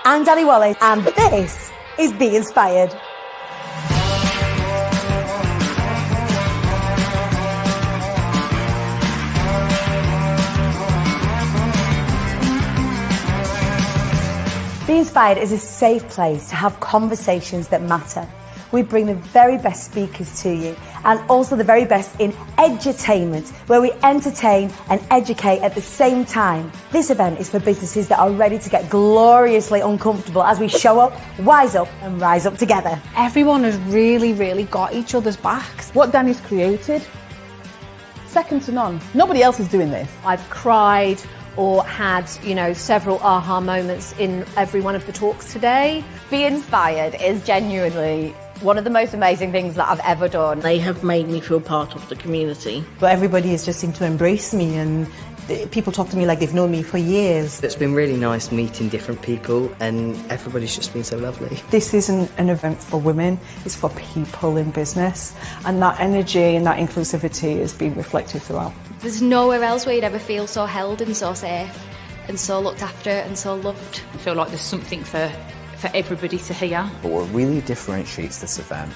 I'm Dani Wallace, and this is Be Inspired. Be Inspired is a safe place to have conversations that matter. We bring the very best speakers to you and also the very best in edutainment, where we entertain and educate at the same time. This event is for businesses that are ready to get gloriously uncomfortable as we show up, wise up and rise up together. Everyone has really got each other's backs. What Dani's created, second to none. Nobody else is doing this. I've cried or had, several aha moments in every one of the talks today. Be Inspired is genuinely one of the most amazing things that I've ever done. They have made me feel part of the community. But everybody has just seemed to embrace me, and people talk to me like they've known me for years. It's been really nice meeting different people, and everybody's just been so lovely. This isn't an event for women, it's for people in business, and that energy and that inclusivity is being reflected throughout. There's nowhere else where you'd ever feel so held and so safe and so looked after and so loved. I feel like there's something for everybody to hear. But what really differentiates this event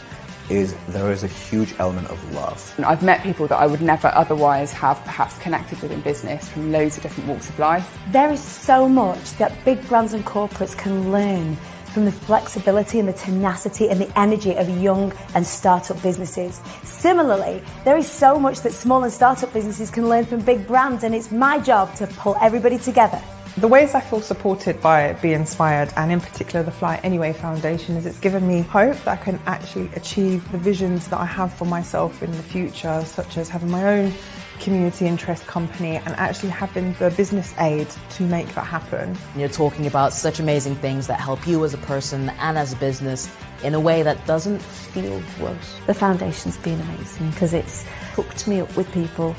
is there is a huge element of love. I've met people that I would never otherwise have perhaps connected with in business from loads of different walks of life. There is so much that big brands and corporates can learn from the flexibility and the tenacity and the energy of young and startup businesses. Similarly, there is so much that small and startup businesses can learn from big brands, and it's my job to pull everybody together. The ways I feel supported by Be Inspired, and in particular the Fly Anyway Foundation, is it's given me hope that I can actually achieve the visions that I have for myself in the future, such as having my own community interest company and actually having the business aid to make that happen. You're talking about such amazing things that help you as a person and as a business in a way that doesn't feel gross. The foundation's been amazing because it's hooked me up with people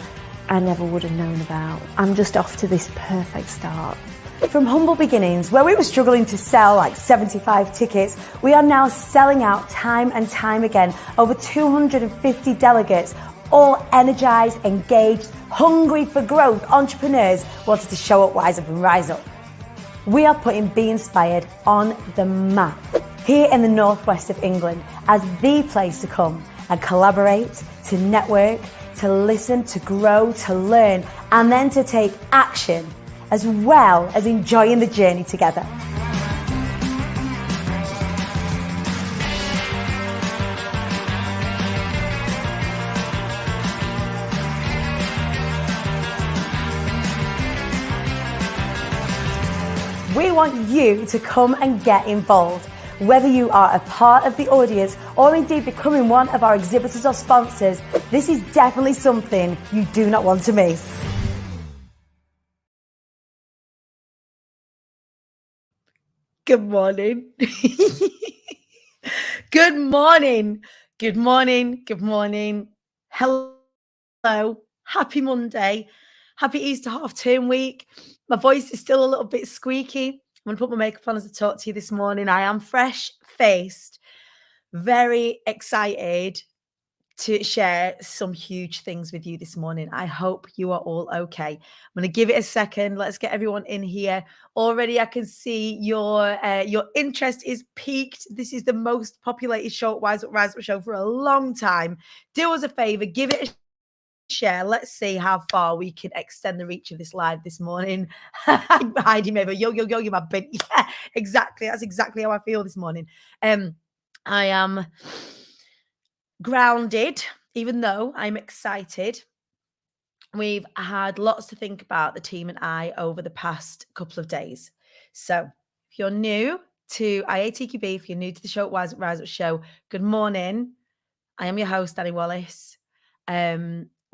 I never would have known about. I'm just off to this perfect start. From humble beginnings, where we were struggling to sell like 75 tickets, we are now selling out time and time again. Over 250 delegates, all energized, engaged, hungry for growth, entrepreneurs wanted to show up, wise up and rise up. We are putting Be Inspired on the map here in the northwest of England as the place to come and collaborate, to network, to listen, to grow, to learn, and then to take action, as well as enjoying the journey together. We want you to come and get involved. Whether you are a part of the audience or indeed becoming one of our exhibitors or sponsors, this is definitely something you do not want to miss. Good morning. Good morning. Good morning. Good morning. Hello. Happy Monday. Happy Easter half-term week. My voice is still a little bit squeaky. I'm going to put my makeup on as I talk to you this morning. I am fresh-faced, very excited to share some huge things with you this morning. I hope you are all okay. I'm going to give it a second. Let's get everyone in here. Already I can see your interest is peaked. This is the most populated show, Rise Up show for a long time. Do us a favor, give it a share. Let's see how far we can extend the reach of this live this morning. Heidi Maver, yo, you're my big. Yeah, exactly. That's exactly how I feel this morning. I am grounded, even though I'm excited. We've had lots to think about, the team and I, over the past couple of days. So if you're new to IATQB, if you're new to the show, Rise Up Show, good morning. I am your host, Dani Wallace.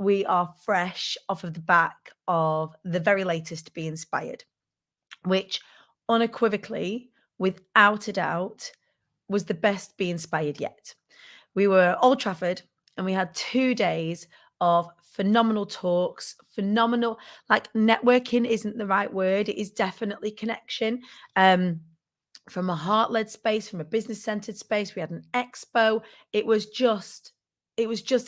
We are fresh off of the back of the very latest Be Inspired, which unequivocally, without a doubt, was the best Be Inspired yet. We were at Old Trafford and we had 2 days of phenomenal talks, phenomenal, like networking isn't the right word. It is definitely connection. From a heart-led space, from a business-centered space. We had an expo. It was just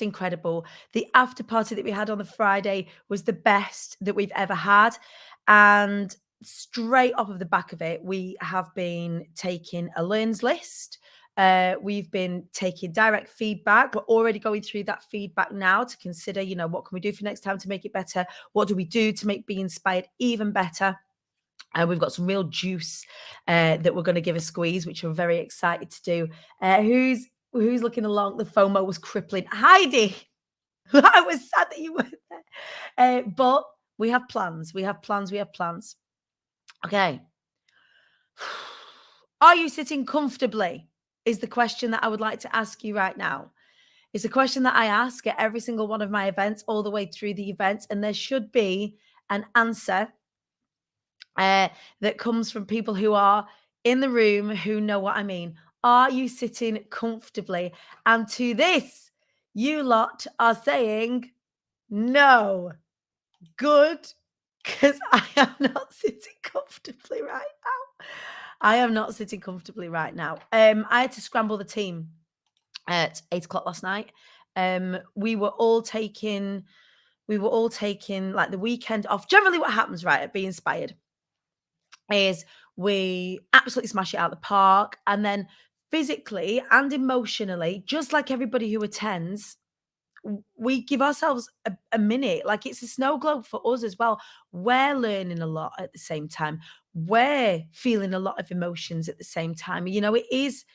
incredible. The after party that we had on the Friday was the best that we've ever had. And straight off of the back of it, we have been taking a learns list. We've been taking direct feedback. We're already going through that feedback now to consider, what can we do for next time to make it better? What do we do to make Be Inspired even better? And we've got some real juice that we're going to give a squeeze, which we're very excited to do. Who's looking along? The FOMO was crippling. Heidi, I was sad that you weren't there. But we have plans. We have plans. Okay. Are you sitting comfortably? Is the question that I would like to ask you right now. It's a question that I ask at every single one of my events, all the way through the events. And there should be an answer that comes from people who are in the room who know what I mean. Are you sitting comfortably? And to this, you lot are saying no. Good, because I am not sitting comfortably right now. I had to scramble the team at 8 o'clock last night. We were all taking like the weekend off. Generally, what happens, right, at Be Inspired is we absolutely smash it out of the park, and then physically and emotionally, just like everybody who attends, we give ourselves a minute. Like, it's a snow globe for us as well. We're learning a lot at the same time. We're feeling a lot of emotions at the same time. It is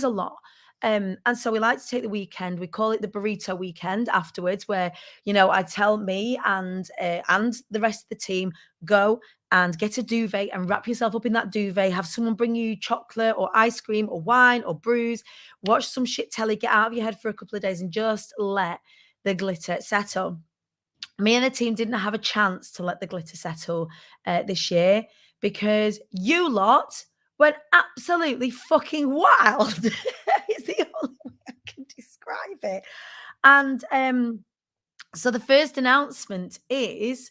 a lot. And so we like to take the weekend. We call it the burrito weekend afterwards, where, I tell me and the rest of the team, go and get a duvet and wrap yourself up in that duvet. Have someone bring you chocolate or ice cream or wine or brews. Watch some shit telly, get out of your head for a couple of days and just let the glitter settle. Me and the team didn't have a chance to let the glitter settle this year because you lot went absolutely fucking wild. It's the only way I can describe it. And so the first announcement is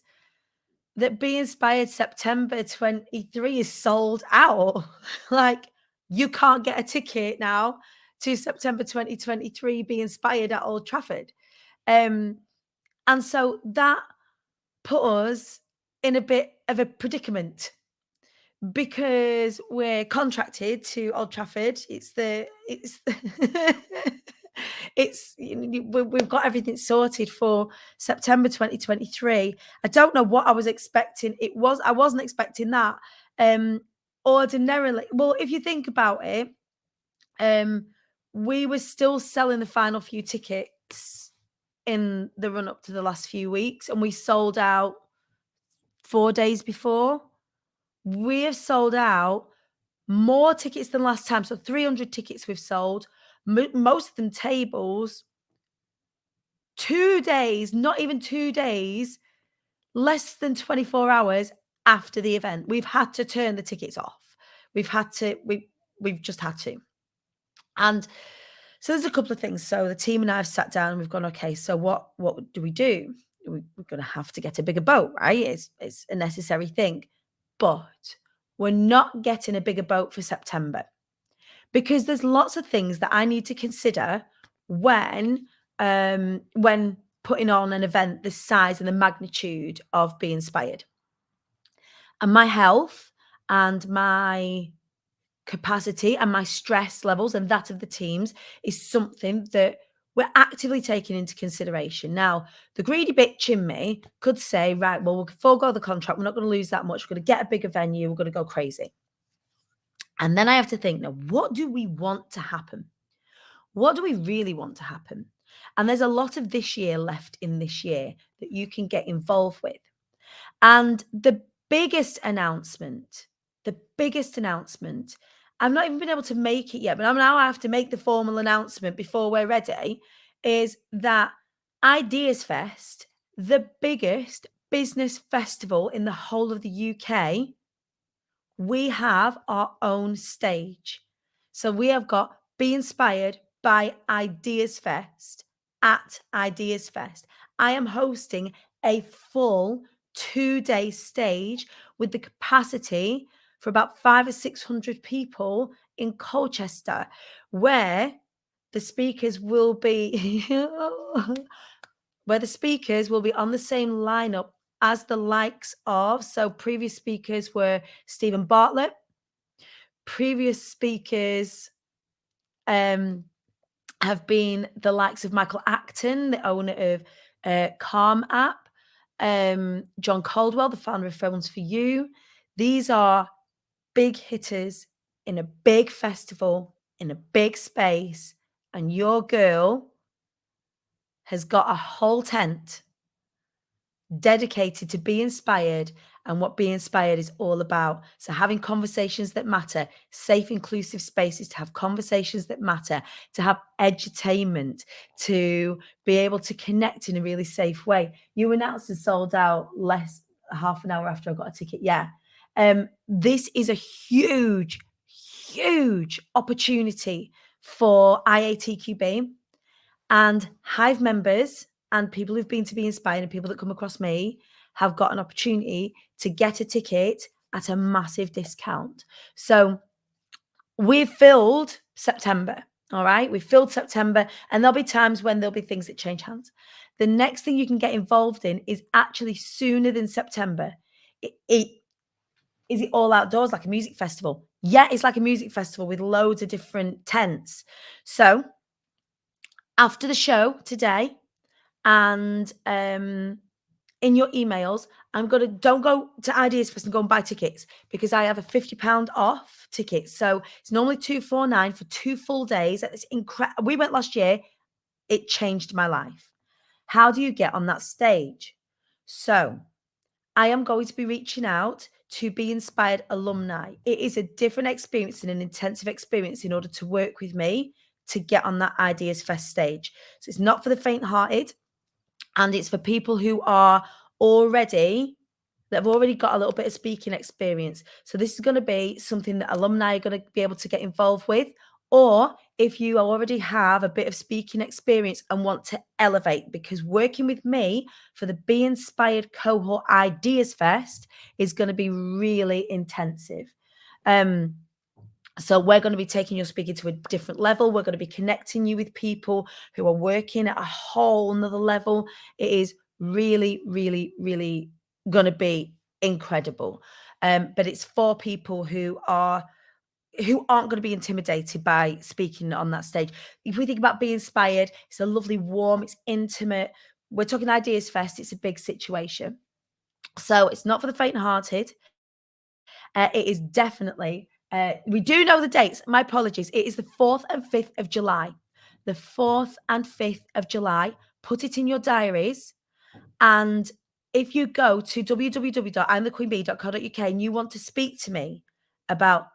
that Be Inspired September 23 is sold out. Like, you can't get a ticket now to September 2023 Be Inspired at Old Trafford. And so that put us in a bit of a predicament, because we're contracted to Old Trafford. We've got everything sorted for September 2023. I don't know what I was expecting. I wasn't expecting that. Ordinarily, well, if you think about it, we were still selling the final few tickets in the run up to the last few weeks, and we sold out 4 days before. We have sold out more tickets than last time. So 300 tickets we've sold, most of them tables. 2 days, not even 2 days, less than 24 hours after the event, we've had to turn the tickets off. We've just had to. And so there's a couple of things. So the team and I have sat down and we've gone, okay, so what do we do? We're going to have to get a bigger boat, right? It's a necessary thing. But we're not getting a bigger boat for September, because there's lots of things that I need to consider when putting on an event the size and the magnitude of Be Inspired. And my health and my capacity and my stress levels and that of the teams is something that we're actively taking into consideration. Now, the greedy bitch in me could say, right, well, we'll forego the contract. We're not going to lose that much. We're going to get a bigger venue. We're going to go crazy. And then I have to think, now, what do we want to happen? What do we really want to happen? And there's a lot of this year left in this year that you can get involved with. And the biggest announcement, I've not even been able to make it yet, but now I have to make the formal announcement before we're ready, is that Ideas Fest, the biggest business festival in the whole of the UK, we have our own stage. So we have got Be Inspired by Ideas Fest at Ideas Fest. I am hosting a full 2-day stage with the capacity for about 500 or 600 people in Colchester, where the speakers will be on the same lineup as the likes of, so previous speakers were Stephen Bartlett, previous speakers have been the likes of Michael Acton, the owner of Calm app, John Caldwell, the founder of Phones for You. These are big hitters in a big festival, in a big space, and your girl has got a whole tent dedicated to Be Inspired and what Be Inspired is all about. So having conversations that matter, safe, inclusive spaces to have conversations that matter, to have edutainment, to be able to connect in a really safe way. You announced it sold out half an hour after I got a ticket. Yeah. This is a huge, huge opportunity for IATQB and Hive members and people who've been to Be Inspired and people that come across me have got an opportunity to get a ticket at a massive discount. So we've filled September, all right? We've filled September, and there'll be times when there'll be things that change hands. The next thing you can get involved in is actually sooner than September. Is it all outdoors like a music festival? Yeah, it's like a music festival with loads of different tents. So after the show today, and in your emails, don't go to Ideas Fest and go and buy tickets because I have a £50 off ticket. So it's normally $249 for 2 full days. It's incredible. We went last year. It changed my life. How do you get on that stage? So I am going to be reaching out to Be Inspired alumni. It is a different experience and an intensive experience in order to work with me to get on that Ideas Fest stage. So it's not for the faint-hearted. And it's for people who have already got a little bit of speaking experience. So this is going to be something that alumni are going to be able to get involved with. Or if you already have a bit of speaking experience and want to elevate, because working with me for the Be Inspired Cohort Ideas Fest is going to be really intensive. So we're going to be taking your speaking to a different level. We're going to be connecting you with people who are working at a whole nother level. It is really, really, really going to be incredible. But it's for people who aren't going to be intimidated by speaking on that stage. If we think about Be Inspired, it's a lovely, warm, it's intimate. We're talking Ideas Fest. It's a big situation. So it's not for the faint-hearted. It is definitely... we do know the dates. My apologies. It is the 4th and 5th of July. The 4th and 5th of July. Put it in your diaries. And if you go to www.imthequeenbee.co.uk and you want to speak to me about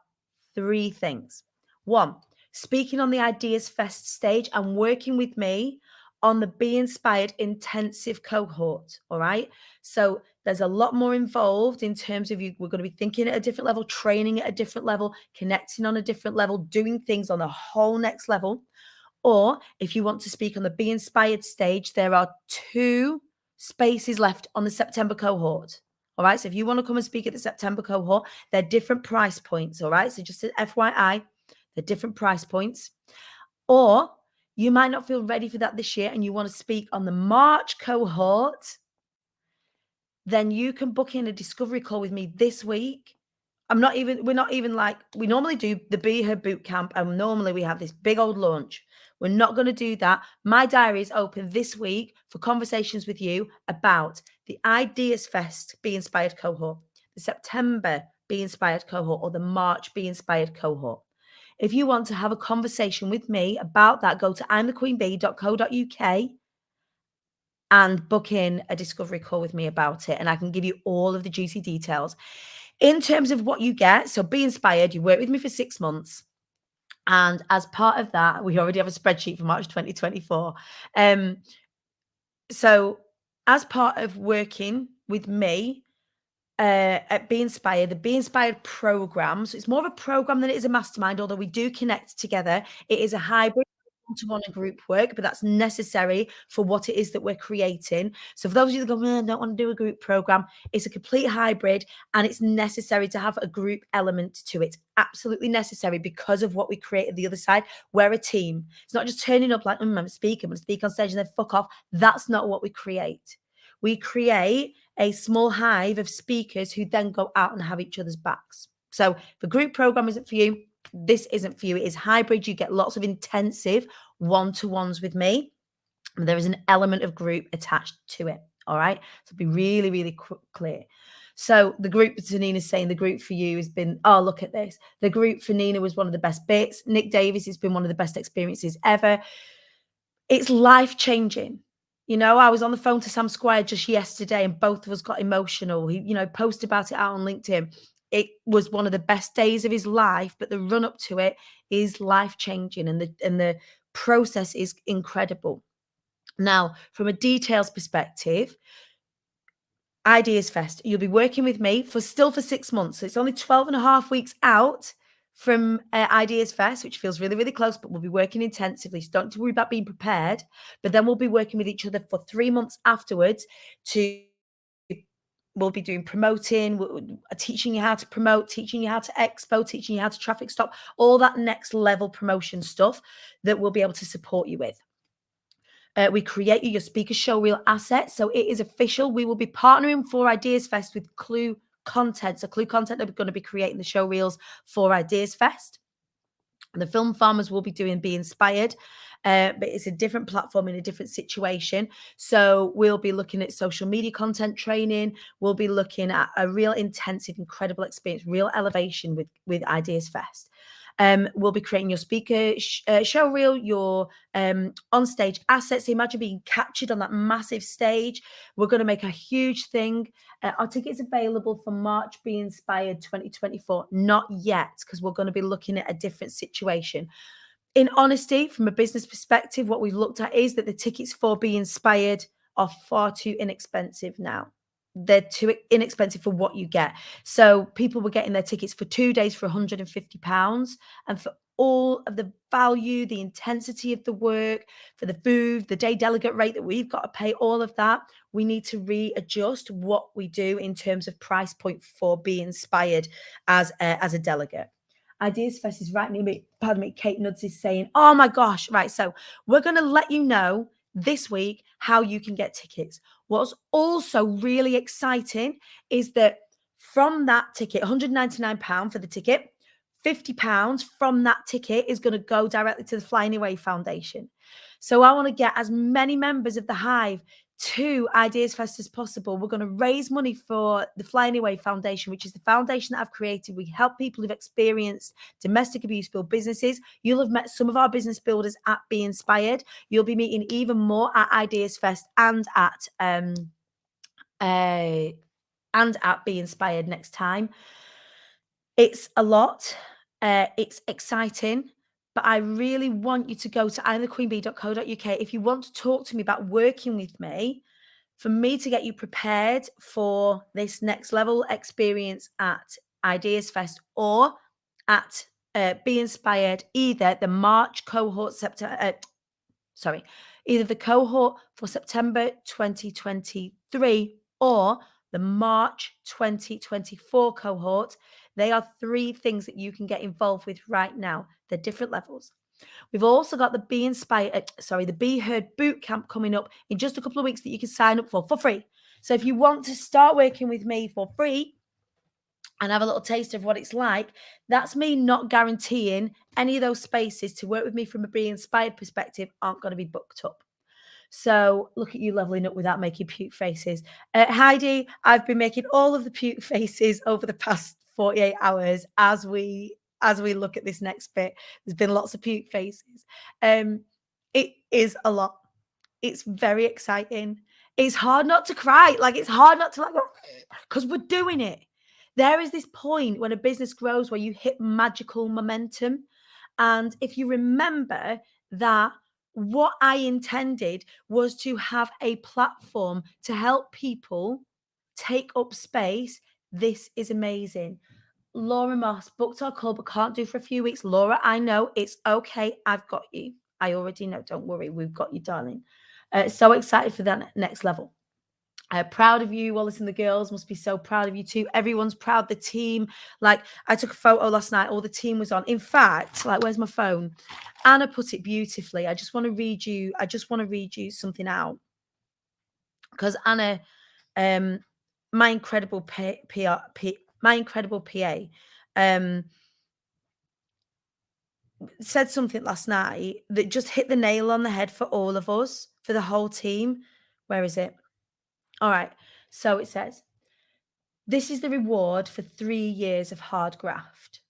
3 things. 1, speaking on the Ideas Fest stage and working with me on the Be Inspired intensive cohort. All right. So there's a lot more involved in terms of we're going to be thinking at a different level, training at a different level, connecting on a different level, doing things on a whole next level. Or if you want to speak on the Be Inspired stage, there are 2 spaces left on the September cohort. All right. So if you want to come and speak at the September cohort, they're different price points. All right. So just an FYI, they're different price points. Or you might not feel ready for that this year and you want to speak on the March cohort, then you can book in a discovery call with me this week. We normally do the Be Her boot camp and normally we have this big old launch. We're not going to do that. My diary is open this week for conversations with you about the Ideas Fest Be Inspired cohort, the September Be Inspired cohort, or the March Be Inspired cohort. If you want to have a conversation with me about that, go to imthequeenbee.co.uk and book in a discovery call with me about it. And I can give you all of the juicy details. In terms of what you get, so Be Inspired, you work with me for 6 months. And as part of that, we already have a spreadsheet for March 2024. So as part of working with me at Be Inspired, the Be Inspired program, so it's more of a program than it is a mastermind, although we do connect together. It is a hybrid one-to-one and group work, but that's necessary for what it is that we're creating. So for those of you that go, I don't want to do a group program, it's a complete hybrid and it's necessary to have a group element to it. Absolutely necessary because of what we create at the other side. We're a team. It's not just turning up like, I'm going to speak on stage and then fuck off. That's not what we create. We create a small hive of speakers who then go out and have each other's backs. So if the group program isn't for you, this isn't for you. It is hybrid. You get lots of intensive one-to-ones with me. And there is an element of group attached to it. All right. So be really, really clear. So the group, to Nina's saying, the group for you has been, oh, look at this. The group for Nina was one of the best bits. Nick Davis, it's been one of the best experiences ever. It's life-changing. You know, I was on the phone to Sam Squire just yesterday and both of us got emotional. He, you know, posted about it out on LinkedIn. It was one of the best days of his life, but the run up to it is life-changing and the process is incredible. Now, from a details perspective, Ideas Fest, you'll be working with me for 6 months. So it's only 12 and a half weeks out from Ideas Fest, which feels really, really close, but we'll be working intensively. So don't worry about being prepared. But then we'll be working with each other for 3 months afterwards we'll be doing promoting, teaching you how to promote, teaching you how to expo, teaching you how to traffic stop, all that next level promotion stuff that we'll be able to support you with. We create you your speaker show reel asset. So it is official. We will be partnering for Ideas Fest with Clue Content. So Clue Content are going to be creating the show reels for Ideas Fest. The film farmers will be doing Be Inspired, but it's a different platform in a different situation. So we'll be looking at social media content training. We'll be looking at a real intensive, incredible experience, real elevation with Ideas Fest. We'll be creating your speaker show reel, your on-stage assets. So imagine being captured on that massive stage. We're going to make a huge thing. Our tickets available for March Be Inspired 2024. Not yet, because we're going to be looking at a different situation. In honesty, from a business perspective, what we've looked at is that the tickets for Be Inspired are far too inexpensive now. They're too inexpensive for what you get. So people were getting their tickets for 2 days for £150, and for all of the value, the intensity of the work, for the food, the day delegate rate that we've got to pay, all of that, we need to readjust what we do in terms of price point for Be Inspired as a delegate. Ideas Fest is right near me. Pardon me. Kate Nuds is saying, oh my gosh. Right. So we're going to let you know this week how you can get tickets. What's also really exciting is that from that ticket, £199 for the ticket, £50 from that ticket is going to go directly to the Fly Anyway Foundation. So I want to get as many members of the Hive to Ideas Fest as possible. We're going to raise money for the Fly Anyway Foundation, which is the foundation that I've created. We help people who've experienced domestic abuse build businesses. You'll have met some of our business builders at Be Inspired. You'll be meeting even more at Ideas Fest and at Be Inspired next time. It's a lot. It's exciting. But I really want you to go to imthequeenbee.co.uk if you want to talk to me about working with me, for me to get you prepared for this next level experience at Ideas Fest or at Be Inspired, either the March cohort, either the cohort for September 2023 or the March 2024 cohort. They are 3 things that you can get involved with right now. They're different levels. We've also got the the Be Heard Bootcamp coming up in just a couple of weeks that you can sign up for free. So if you want to start working with me for free and have a little taste of what it's like, that's me not guaranteeing any of those spaces to work with me from a Be Inspired perspective aren't going to be booked up. So look at you leveling up without making puke faces. Heidi, I've been making all of the puke faces over the past 48 hours as we look at this next bit. There's been lots of puke faces. It is a lot. It's very exciting. It's hard not to cry. Like, it's hard not to, because we're doing it. There is this point when a business grows where you hit magical momentum. And if you remember that what I intended was to have a platform to help people take up space, this is amazing. Laura Moss, booked our call but can't do for a few weeks. Laura, I know, it's okay. I've got you. I already know. Don't worry. We've got you, darling. So excited for that next level. Proud of you. Wallace and the girls must be so proud of you too. Everyone's proud. The team, like, I took a photo last night. All the team was on. In fact, like, where's my phone? Anna put it beautifully. I just want to read you something out, because Anna my incredible my incredible PA said something last night that just hit the nail on the head for all of us, for the whole team. Where is it? All right. So it says, this is the reward for 3 years of hard graft,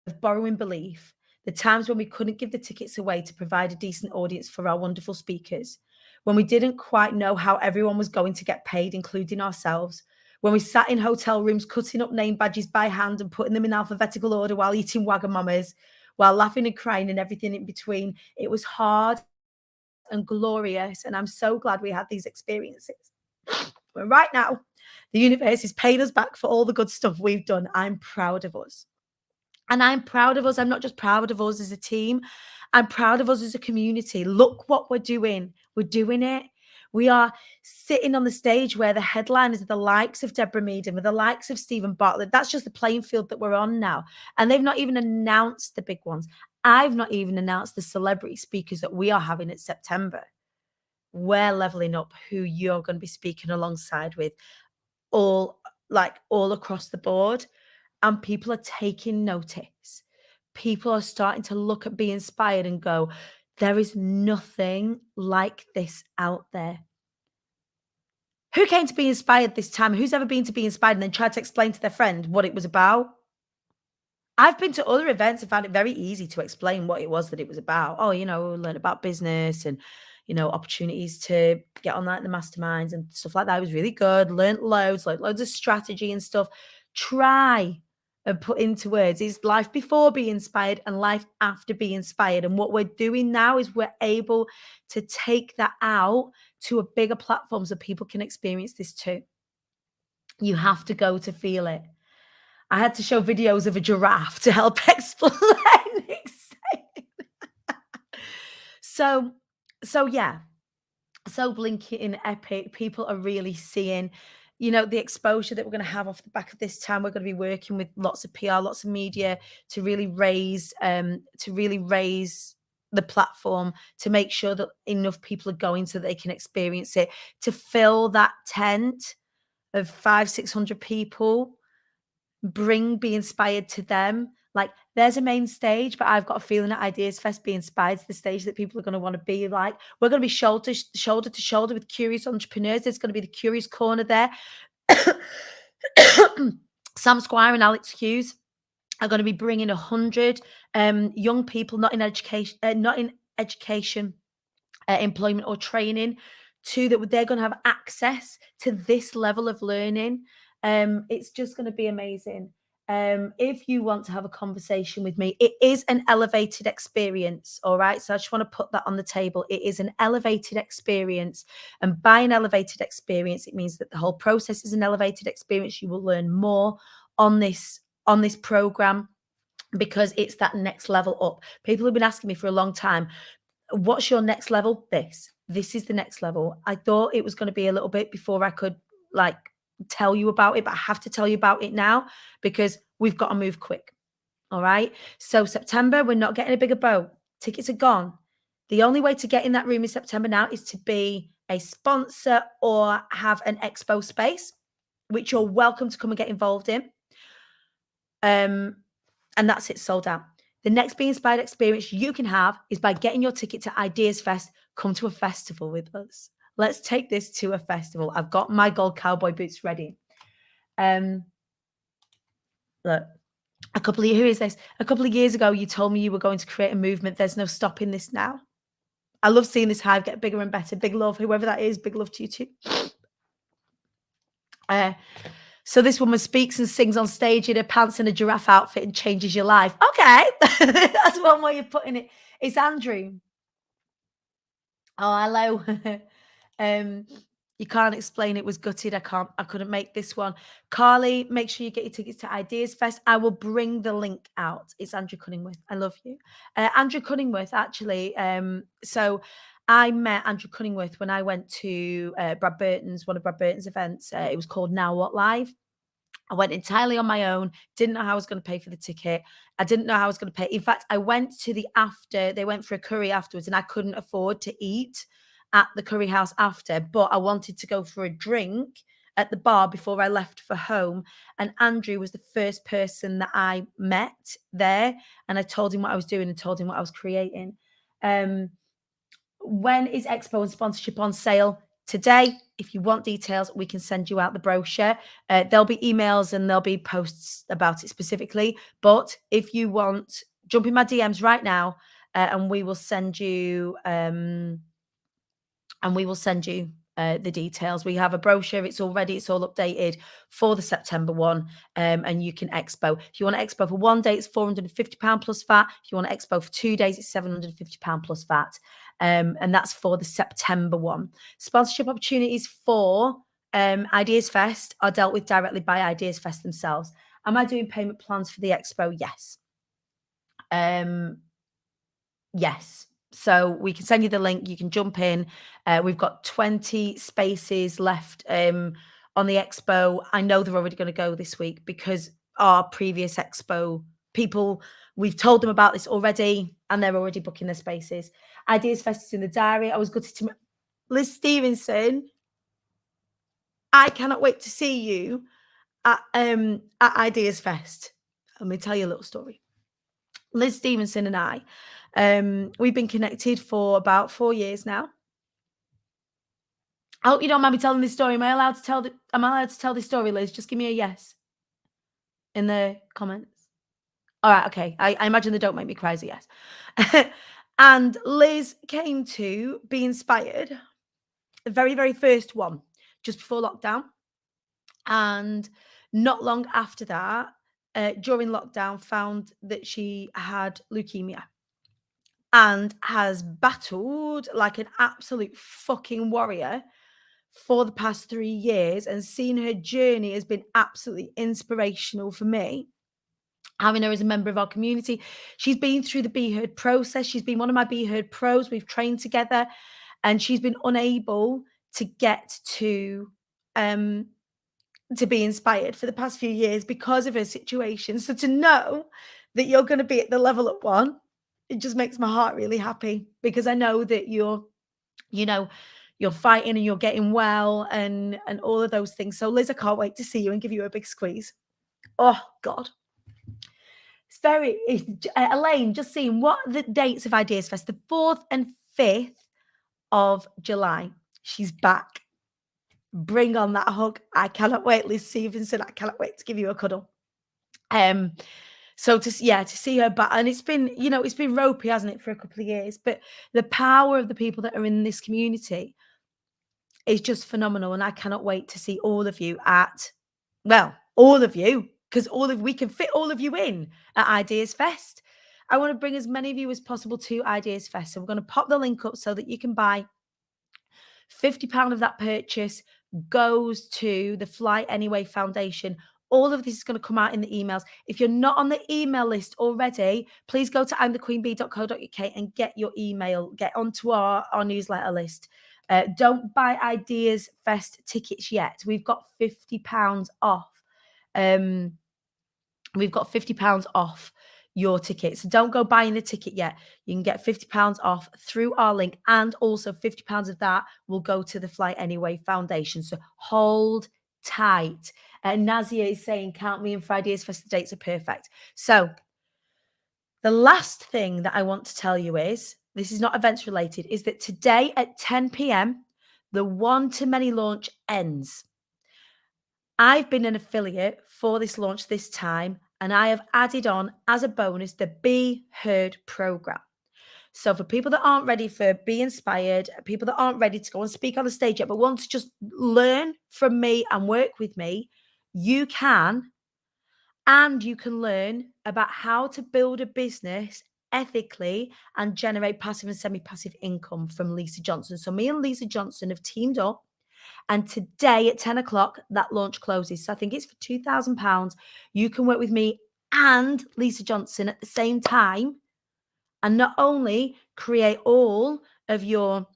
of borrowing belief, the times when we couldn't give the tickets away to provide a decent audience for our wonderful speakers, when we didn't quite know how everyone was going to get paid, including ourselves, when we sat in hotel rooms cutting up name badges by hand and putting them in alphabetical order while eating Wagamamas, while laughing and crying and everything in between. It was hard and glorious, and I'm so glad we had these experiences. But right now, the universe is paying us back for all the good stuff we've done. I'm proud of us. And I'm proud of us. I'm not just proud of us as a team. I'm proud of us as a community. Look what we're doing. We're doing it. We are sitting on the stage where the headliners are the likes of Deborah Meaden, with the likes of Stephen Bartlett. That's just the playing field that we're on now. And they've not even announced the big ones. I've not even announced the celebrity speakers that we are having in September. We're leveling up who you're going to be speaking alongside with all across the board. And people are taking notice. People are starting to look at Be Inspired and go, there is nothing like this out there. Who came to Be Inspired this time? Who's ever been to Be Inspired and then tried to explain to their friend what it was about? I've been to other events and found it very easy to explain what it was that it was about. Oh, learn about business and, opportunities to get on that in the masterminds and stuff like that. It was really good. Learned loads of strategy and stuff. Try and put into words is life before Be Inspired and life after Be Inspired. And what we're doing now is we're able to take that out to a bigger platform so people can experience this too. You have to go to feel it. I had to show videos of a giraffe to help explain So yeah. So blinking epic. People are really seeing, the exposure that we're going to have off the back of this time. We're going to be working with lots of PR, lots of media to really raise the platform, to make sure that enough people are going so they can experience it, to fill that tent of 500-600 people, Be Inspired to them. Like, there's a main stage, but I've got a feeling at Ideas Fest, Be Inspired to the stage that people are going to want to be like. We're going to be shoulder to shoulder with curious entrepreneurs. There's going to be the Curious Corner there. Sam Squire and Alex Hughes are going to be bringing 100 young people not in education, employment or training, to that they're going to have access to this level of learning. It's just going to be amazing. If you want to have a conversation with me, it is an elevated experience. All right. So I just want to put that on the table. It is an elevated experience. And by an elevated experience, it means that the whole process is an elevated experience. You will learn more on this program, because it's that next level up. People have been asking me for a long time, what's your next level? This is the next level. I thought it was going to be a little bit before I could tell you about it, but I have to tell you about it now because we've got to move quick. All right. So September, we're not getting a bigger boat. Tickets are gone. The only way to get in that room in September now is to be a sponsor or have an expo space, which you're welcome to come and get involved in. And that's it, sold out. The next Be Inspired experience you can have is by getting your ticket to Ideas Fest. Come to a festival with us. Let's take this to a festival. I've got my gold cowboy boots ready. Look, a couple of years ago, you told me you were going to create a movement. There's no stopping this now. I love seeing this hive get bigger and better. Big love, whoever that is. Big love to you too. So this woman speaks and sings on stage in her pants and a giraffe outfit and changes your life. Okay. That's one way of putting it. It's Andrew. Oh, hello. You can't explain it was gutted. I couldn't make this one. Carly, make sure you get your tickets to Ideas Fest. I will bring the link out. It's Andrew Cunningworth. I love you. Andrew Cunningworth, actually. So I met Andrew Cunningworth when I went to one of Brad Burton's events. It was called Now What Live. I went entirely on my own, didn't know how I was going to pay for the ticket. I didn't know how I was going to pay. In fact, I went to the after, they went for a curry afterwards, and I couldn't afford to eat at the curry house after, but I wanted to go for a drink at the bar before I left for home, and Andrew was the first person that I met there, and I told him what I was doing and told him what I was creating. When is Expo and sponsorship on sale? Today. If you want details, we can send you out the brochure. There'll be emails and there'll be posts about it specifically. But if you want, jump in my DMs right now, and we will send you the details. We have a brochure. It's all ready. It's all updated for the September one. And you can Expo. If you want Expo for 1 day, it's £450 plus VAT. If you want Expo for 2 days, it's £750 plus VAT. And that's for the September one. Sponsorship opportunities for Ideas Fest are dealt with directly by Ideas Fest themselves. Am I doing payment plans for the Expo? Yes. Yes. So we can send you the link. You can jump in. We've got 20 spaces left on the Expo. I know they're already going to go this week because our previous Expo people, we've told them about this already and they're already booking their spaces. Ideas Fest is in the diary. I was gutted to Liz Stevenson. I cannot wait to see you at Ideas Fest. Let me tell you a little story. Liz Stevenson and I, we've been connected for about 4 years now. I hope you don't mind me telling this story. Am I allowed to tell this story, Liz? Just give me a yes in the comments. All right, okay. I imagine they don't make me cry as a yes. And Liz came to Be Inspired, the very, very first one, just before lockdown. And not long after that, during lockdown, found that she had leukemia and has battled like an absolute fucking warrior for the past 3 years, and seeing her journey has been absolutely inspirational for me. Having her as a member of our community, she's been through the Be Heard process. She's been one of my Be Heard pros. We've trained together, and she's been unable to get to Be Inspired for the past few years because of her situation. So to know that you're going to be at the level up one, it just makes my heart really happy, because I know that you're fighting and you're getting well and all of those things. So Liz, I can't wait to see you and give you a big squeeze. Oh God. Elaine, just seeing what are the dates of Ideas Fest, the 4th and 5th of July. She's back. Bring on that hug. I cannot wait, Liz Stevenson. I cannot wait to give you a cuddle. So to see her back, and it's been ropey, hasn't it, for a couple of years, but the power of the people that are in this community is just phenomenal. And I cannot wait to see all of you all of you, because we can fit all of you in at Ideas Fest. I want to bring as many of you as possible to Ideas Fest. So we're going to pop the link up so that you can buy £50 of that purchase goes to the Fly Anyway Foundation. All of this is going to come out in the emails. If you're not on the email list already, please go to imthequeenbee.co.uk and get your email. Get onto our newsletter list. Don't buy Ideas Fest tickets yet. We've got £50 off. We've got £50 off your ticket. So don't go buying the ticket yet. You can get £50 off through our link, and also £50 of that will go to the Fly Anyway Foundation. So hold tight. Nazia is saying, count me in for Ideas Fest. The dates are perfect. So the last thing that I want to tell you is, this is not events related, is that today at 10 p.m, the one-to-many launch ends. I've been an affiliate for this launch this time, and I have added on as a bonus the Be Heard program. So for people that aren't ready for Be Inspired, people that aren't ready to go and speak on the stage yet, but want to just learn from me and work with me, you can. And you can learn about how to build a business ethically and generate passive and semi-passive income from Lisa Johnson. So me and Lisa Johnson have teamed up, and today at 10 o'clock, that launch closes. So I think it's for £2,000. You can work with me and Lisa Johnson at the same time, and not only create all of your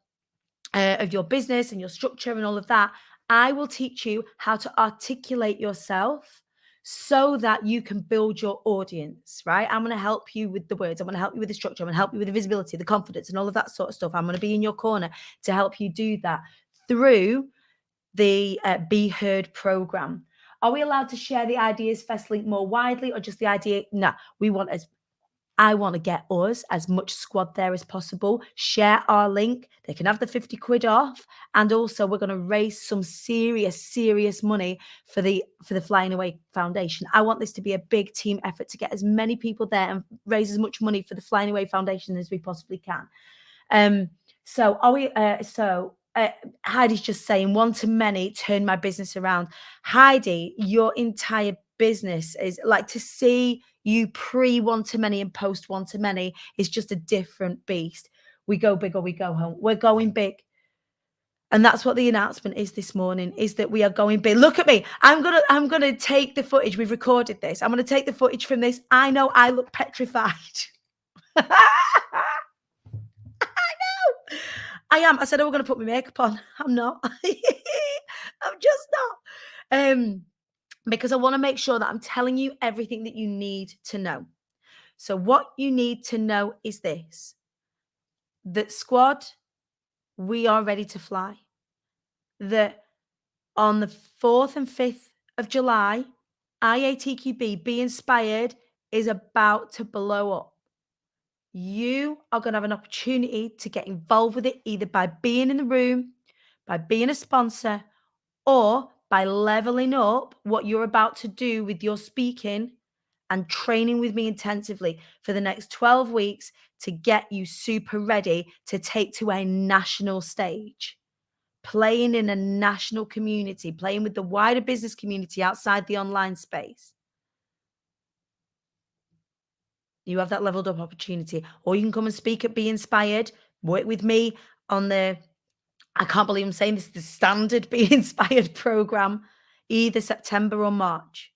business and your structure and all of that, I will teach you how to articulate yourself so that you can build your audience, right? I'm going to help you with the words. I'm going to help you with the structure. I'm going to help you with the visibility, the confidence, and all of that sort of stuff. I'm going to be in your corner to help you do that through the Be Heard program. Are we allowed to share the Ideas Fest link more widely, or just the idea? No, I want to get us as much squad there as possible. Share our link. They can have the 50 quid off. And also we're going to raise some serious money for the Flying Away Foundation. I want this to be a big team effort to get as many people there and raise as much money for the Flying Away Foundation as we possibly can. So are we, Heidi's just saying, one to many, turn my business around. Heidi, your entire business is like, to see you pre one to many and post one to many is just a different beast. We go big or we go home. We're going big. And that's what the announcement is this morning, is that we are going big. Look at me. I'm gonna take the footage. We've recorded this. I'm gonna take the footage from this. I know I look petrified. I am. I said I was going to put my makeup on. I'm not. I'm just not. Because I want to make sure that I'm telling you everything that you need to know. So what you need to know is this: that squad, we are ready to fly. That on the 4th and 5th of July, IATQB Be Inspired is about to blow up. You are going to have an opportunity to get involved with it, either by being in the room, by being a sponsor, or by leveling up what you're about to do with your speaking and training with me intensively for the next 12 weeks to get you super ready to take to a national stage. Playing in a national community, playing with the wider business community outside the online space. You have that leveled up opportunity. Or you can come and speak at Be Inspired, work with me on the, I can't believe I'm saying this, the standard Be Inspired program, either September or March.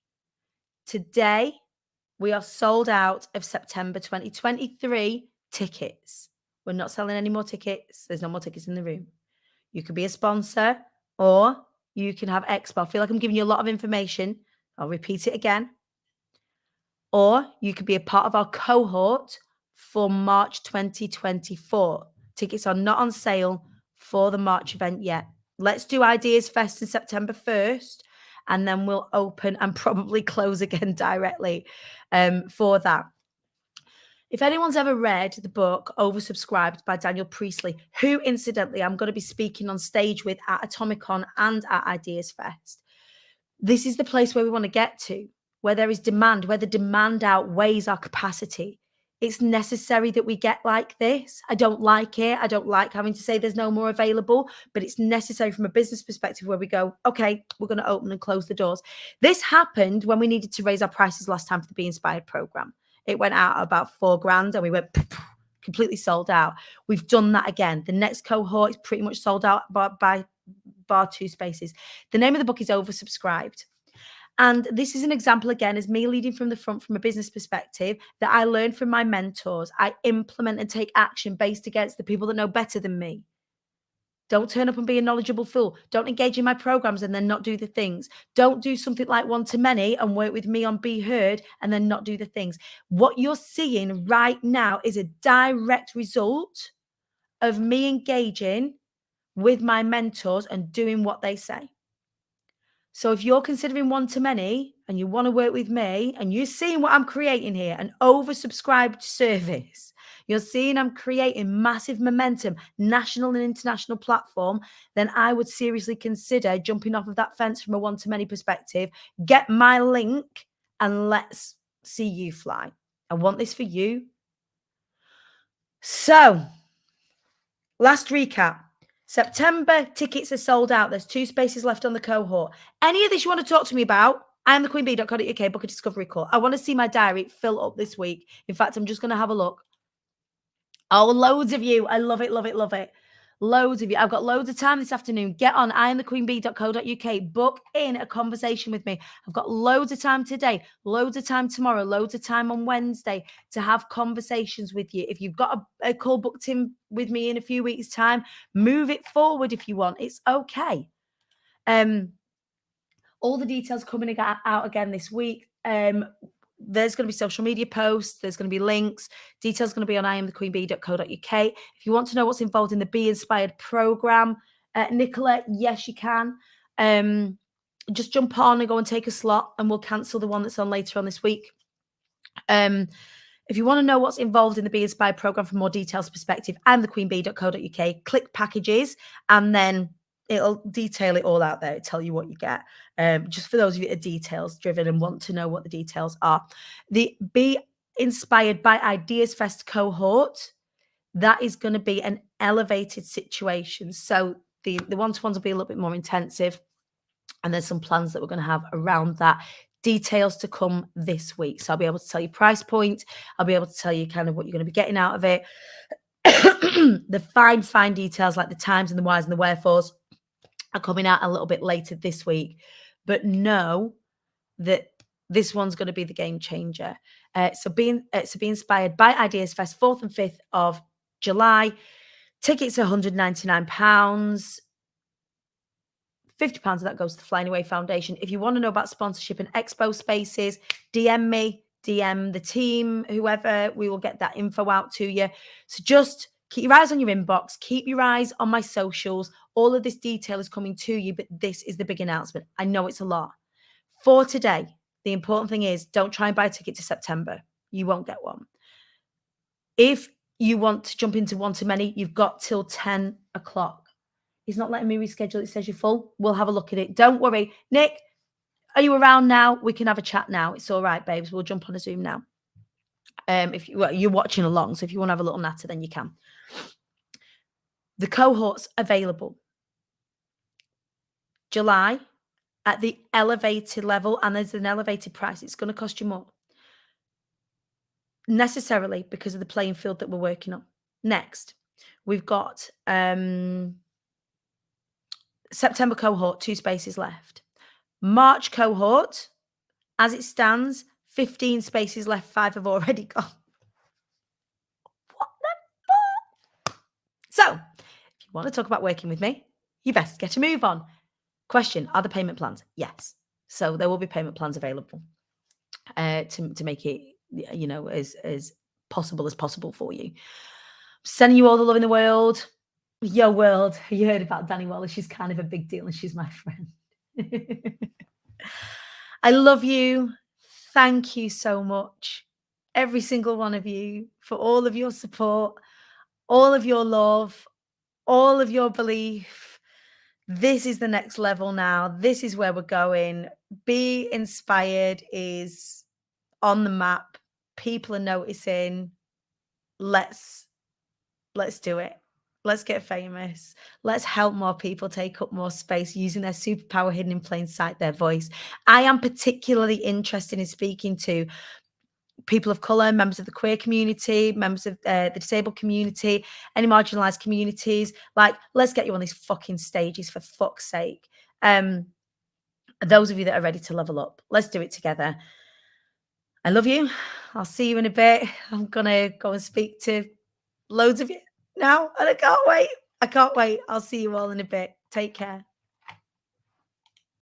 Today, we are sold out of September 2023 tickets. We're not selling any more tickets. There's no more tickets in the room. You could be a sponsor, or you can have Expo. I feel like I'm giving you a lot of information. I'll repeat it again. Or you could be a part of our cohort for March 2024. Tickets are not on sale for the March event yet. Let's do Ideas Fest in September 1st, and then we'll open and probably close again directly for that. If anyone's ever read the book Oversubscribed by Daniel Priestley, who incidentally I'm going to be speaking on stage with at Atomicon and at Ideas Fest, this is the place where we want to get to, where there is demand, where the demand outweighs our capacity. It's necessary that we get like this. I don't like it. I don't like having to say there's no more available, but it's necessary from a business perspective where we go, okay, we're going to open and close the doors. This happened when we needed to raise our prices last time for the Be Inspired program. It went out at about $4,000 and we went completely sold out. We've done that again. The next cohort is pretty much sold out by bar 2 spaces. The name of the book is Oversubscribed. And this is an example, again, as me leading from the front from a business perspective, that I learned from my mentors. I implement and take action based against the people that know better than me. Don't turn up and be a knowledgeable fool. Don't engage in my programs and then not do the things. Don't do something like one to many and work with me on Be Heard and then not do the things. What you're seeing right now is a direct result of me engaging with my mentors and doing what they say. So if you're considering one to many and you want to work with me and you're seeing what I'm creating here, an oversubscribed service, you're seeing I'm creating massive momentum, national and international platform, then I would seriously consider jumping off of that fence from a one to many perspective. Get my link and let's see you fly. I want this for you. So, last recap. September tickets are sold out. There's 2 spaces left on the cohort. Any of this you want to talk to me about, IamTheQueenBee.co.uk, book a discovery call. I want to see my diary fill up this week. In fact, I'm just going to have a look. Oh, loads of you. I love it, love it, love it. Loads of you. I've got loads of time this afternoon. Get on IamTheQueenBee.co.uk. Book in a conversation with me. I've got loads of time today, loads of time tomorrow, loads of time on Wednesday to have conversations with you. If you've got a call booked in with me in a few weeks' time, move it forward if you want. It's okay. All the details coming out again this week. There's going to be social media posts. There's going to be links. Details going to be on IamTheQueenBee.co.uk. If you want to know what's involved in the Be Inspired program, Nicola, yes, you can. just jump on and go and take a slot, and we'll cancel the one that's on later on this week. If you want to know what's involved in the Be Inspired program from more details perspective, I'm thequeenbee.co.uk. Click packages, and then it'll detail it all out there. It'll tell you what you get. Just for those of you that are details driven and want to know what the details are. The Be Inspired by Ideas Fest cohort, that is going to be an elevated situation. So the one-to-ones will be a little bit more intensive. And there's some plans that we're going to have around that. Details to come this week. So I'll be able to tell you price point. I'll be able to tell you kind of what you're going to be getting out of it. The fine details like the times and the whys and the wherefores are coming out a little bit later this week. But know that this one's going to be the game changer. So be inspired by Ideas Fest, 4th and 5th of July. Tickets are £199. £50 of that goes to the Flying Away Foundation. If you want to know about sponsorship and expo spaces, DM me, DM the team, whoever. We will get that info out to you. So just keep your eyes on your inbox. Keep your eyes on my socials. All of this detail is coming to you, but this is the big announcement. I know it's a lot. For today, the important thing is don't try and buy a ticket to September. You won't get one. If you want to jump into one-to-many, you've got till 10 o'clock. He's not letting me reschedule. It says you're full. We'll have a look at it. Don't worry. Nick, are you around now? We can have a chat now. It's all right, babes. We'll jump on a Zoom now. You're watching along, so if you want to have a little natter, then you can. The cohort's available. July at the elevated level, and there's an elevated price. It's going to cost you more. Necessarily because of the playing field that we're working on. Next, we've got September cohort, 2 spaces left. March cohort, as it stands, 15 spaces left, 5 have already gone. What the fuck? So, if you want to talk about working with me, you best get a move on. Question, are the payment plans? Yes. So there will be payment plans available to make it, as possible for you. Sending you all the love in the world. Yo, world. You heard about Dani Wallace. She's kind of a big deal and she's my friend. I love you. Thank you so much. Every single one of you for all of your support, all of your love, all of your belief. This is the next level now. This is where we're going. Be Inspired is on the map. People are noticing. Let's do it. Let's get famous. Let's help more people take up more space using their superpower hidden in plain sight, their voice. I am particularly interested in speaking to people of colour, members of the queer community, members of the disabled community, any marginalised communities. Like, let's get you on these fucking stages for fuck's sake. Those of you that are ready to level up, let's do it together. I love you. I'll see you in a bit. I'm going to go and speak to loads of you now, and I can't wait. I'll see you all in a bit. Take care.